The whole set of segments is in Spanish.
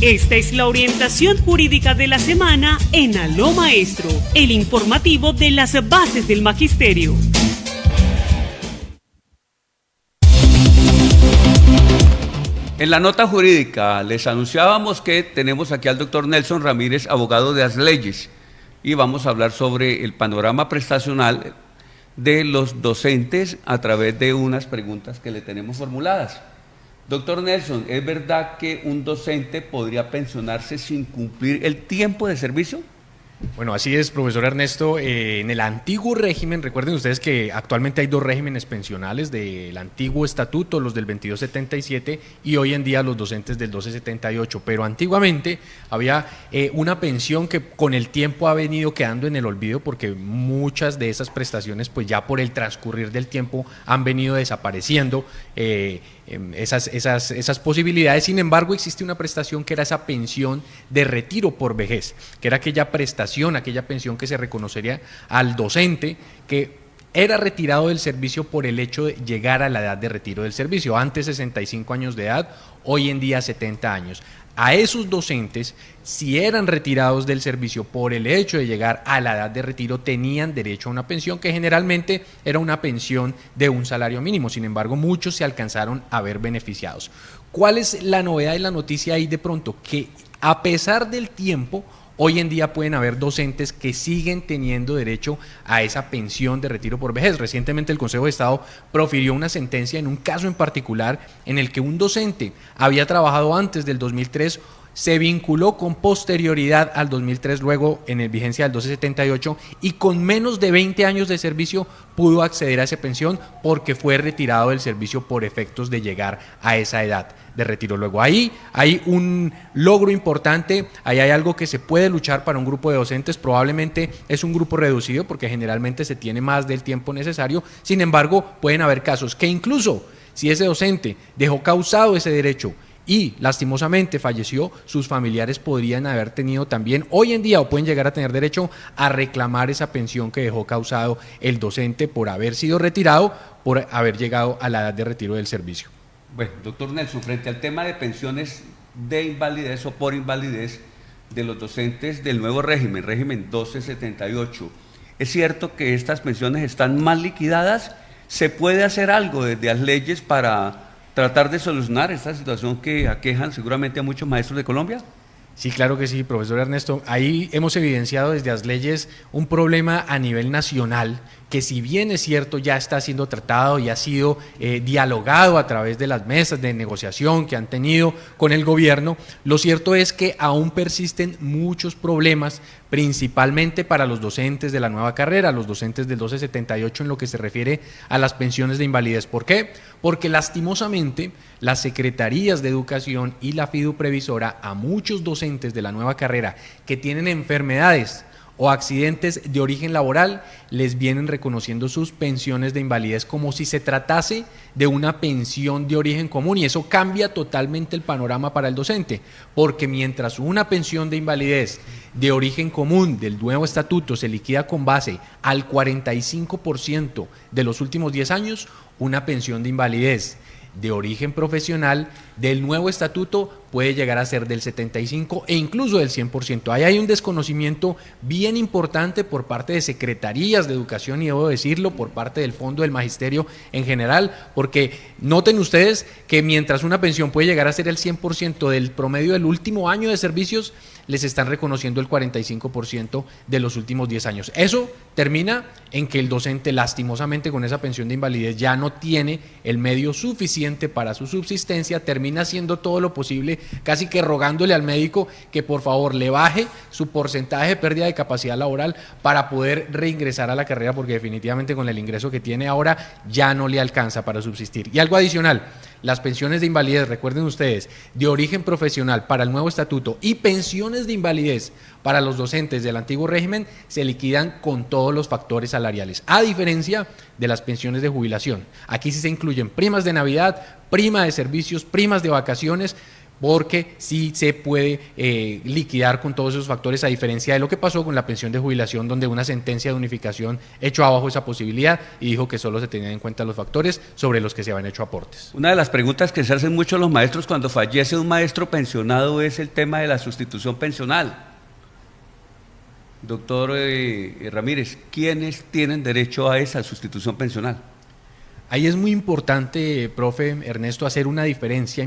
Esta es la orientación jurídica de la semana en Aló Maestro, el informativo de las bases del magisterio. En la nota jurídica les anunciábamos que tenemos aquí al doctor Nelson Ramírez, abogado de Asleyes, y vamos a hablar sobre el panorama prestacional de los docentes a través de unas preguntas que le tenemos formuladas. Doctor Nelson, ¿es verdad que un docente podría pensionarse sin cumplir el tiempo de servicio? Bueno, así es, profesor Ernesto. En el antiguo régimen, recuerden ustedes que actualmente hay dos regímenes pensionales, del antiguo estatuto, los del 2277, y hoy en día los docentes del 1278, pero antiguamente había una pensión que con el tiempo ha venido quedando en el olvido porque muchas de esas prestaciones pues ya por el transcurrir del tiempo han venido desapareciendo esas posibilidades. Sin embargo, existe una prestación que era esa pensión de retiro por vejez, que era aquella pensión que se reconocería al docente que era retirado del servicio por el hecho de llegar a la edad de retiro del servicio, antes 65 años de edad, hoy en día 70 años. A esos docentes, si eran retirados del servicio por el hecho de llegar a la edad de retiro, tenían derecho a una pensión que generalmente era una pensión de un salario mínimo. Sin embargo, muchos se alcanzaron a ver beneficiados. ¿Cuál es la novedad de la noticia ahí de pronto? Que a pesar del tiempo, hoy en día pueden haber docentes que siguen teniendo derecho a esa pensión de retiro por vejez. Recientemente el Consejo de Estado profirió una sentencia en un caso en particular en el que un docente había trabajado antes del 2003, se vinculó con posterioridad al 2003, luego en vigencia del 1278, y con menos de 20 años de servicio pudo acceder a esa pensión porque fue retirado del servicio por efectos de llegar a esa edad de retiro. Luego ahí hay un logro importante, ahí hay algo que se puede luchar para un grupo de docentes, probablemente es un grupo reducido porque generalmente se tiene más del tiempo necesario. Sin embargo, pueden haber casos que incluso si ese docente dejó causado ese derecho y lastimosamente falleció, sus familiares podrían haber tenido también hoy en día o pueden llegar a tener derecho a reclamar esa pensión que dejó causado el docente por haber sido retirado, por haber llegado a la edad de retiro del servicio. Bueno, doctor Nelson, frente al tema de pensiones de invalidez o por invalidez de los docentes del nuevo régimen 1278, ¿es cierto que estas pensiones están mal liquidadas? ¿Se puede hacer algo desde las leyes para tratar de solucionar esta situación que aquejan seguramente a muchos maestros de Colombia? Sí, claro que sí, profesor Ernesto. Ahí hemos evidenciado desde Asleyes un problema a nivel nacional que, si bien es cierto, ya está siendo tratado y ha sido dialogado a través de las mesas de negociación que han tenido con el gobierno, lo cierto es que aún persisten muchos problemas, principalmente para los docentes de la nueva carrera, los docentes del 1278 en lo que se refiere a las pensiones de invalidez. ¿Por qué? Porque lastimosamente las secretarías de educación y la fiduprevisora a muchos docentes de la nueva carrera que tienen enfermedades o accidentes de origen laboral les vienen reconociendo sus pensiones de invalidez como si se tratase de una pensión de origen común, y eso cambia totalmente el panorama para el docente, porque mientras una pensión de invalidez de origen común del nuevo estatuto se liquida con base al 45% de los últimos 10 años, una pensión de invalidez de origen profesional del nuevo estatuto puede llegar a ser del 75% e incluso del 100%. Ahí hay un desconocimiento bien importante por parte de secretarías de educación y, debo decirlo, por parte del Fondo del Magisterio en general, porque noten ustedes que mientras una pensión puede llegar a ser el 100% del promedio del último año de servicios, les están reconociendo el 45% de los últimos 10 años. Eso termina en que el docente, lastimosamente, con esa pensión de invalidez ya no tiene el medio suficiente para su subsistencia, termina haciendo todo lo posible, casi que rogándole al médico que por favor le baje su porcentaje de pérdida de capacidad laboral para poder reingresar a la carrera, porque definitivamente con el ingreso que tiene ahora ya no le alcanza para subsistir. Y algo adicional, las pensiones de invalidez, recuerden ustedes, de origen profesional para el nuevo estatuto y pensiones de invalidez para los docentes del antiguo régimen se liquidan con todos los factores salariales, a diferencia de las pensiones de jubilación. Aquí sí se incluyen primas de Navidad, prima de servicios, primas de vacaciones, porque sí se puede liquidar con todos esos factores, a diferencia de lo que pasó con la pensión de jubilación, donde una sentencia de unificación echó abajo esa posibilidad y dijo que solo se tenían en cuenta los factores sobre los que se habían hecho aportes. Una de las preguntas que se hacen mucho los maestros cuando fallece un maestro pensionado es el tema de la sustitución pensional. Doctor Ramírez, ¿quiénes tienen derecho a esa sustitución pensional? Ahí es muy importante, profe Ernesto, hacer una diferencia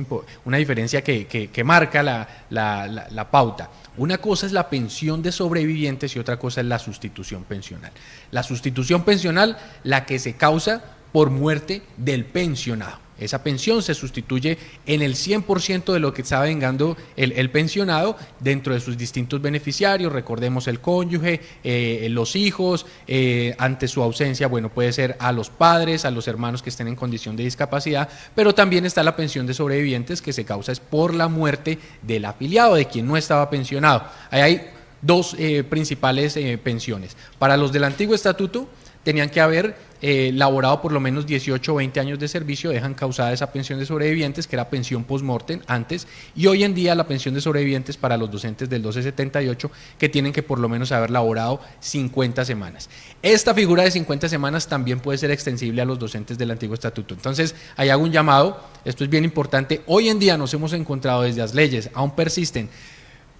que marca la pauta. Una cosa es la pensión de sobrevivientes y otra cosa es la sustitución pensional. La sustitución pensional, la que se causa por muerte del pensionado. Esa pensión se sustituye en el 100% de lo que está vengando el pensionado dentro de sus distintos beneficiarios. Recordemos el cónyuge, los hijos, ante su ausencia, bueno, puede ser a los padres, a los hermanos que estén en condición de discapacidad, pero también está la pensión de sobrevivientes que se causa es por la muerte del afiliado, de quien no estaba pensionado. Ahí hay dos principales pensiones. Para los del antiguo estatuto, tenían que haber laborado por lo menos 18 o 20 años de servicio, dejan causada esa pensión de sobrevivientes, que era pensión post-mortem antes, y hoy en día la pensión de sobrevivientes para los docentes del 1278, que tienen que por lo menos haber laborado 50 semanas. Esta figura de 50 semanas también puede ser extensible a los docentes del antiguo estatuto. Entonces, ahí hago un llamado, esto es bien importante, hoy en día nos hemos encontrado desde las leyes, aún persisten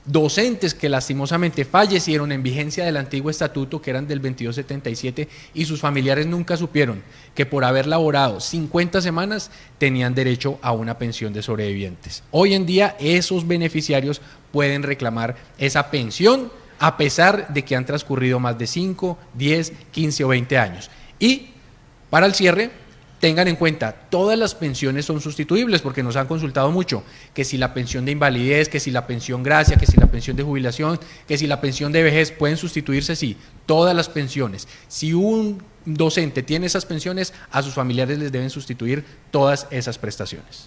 docentes que lastimosamente fallecieron en vigencia del antiguo estatuto, que eran del 2277, y sus familiares nunca supieron que por haber laborado 50 semanas tenían derecho a una pensión de sobrevivientes. Hoy en día esos beneficiarios pueden reclamar esa pensión a pesar de que han transcurrido más de 5, 10, 15 o 20 años. Y para el cierre, tengan en cuenta, todas las pensiones son sustituibles porque nos han consultado mucho, que si la pensión de invalidez, que si la pensión gracia, que si la pensión de jubilación, que si la pensión de vejez, pueden sustituirse, sí, todas las pensiones. Si un docente tiene esas pensiones, a sus familiares les deben sustituir todas esas prestaciones.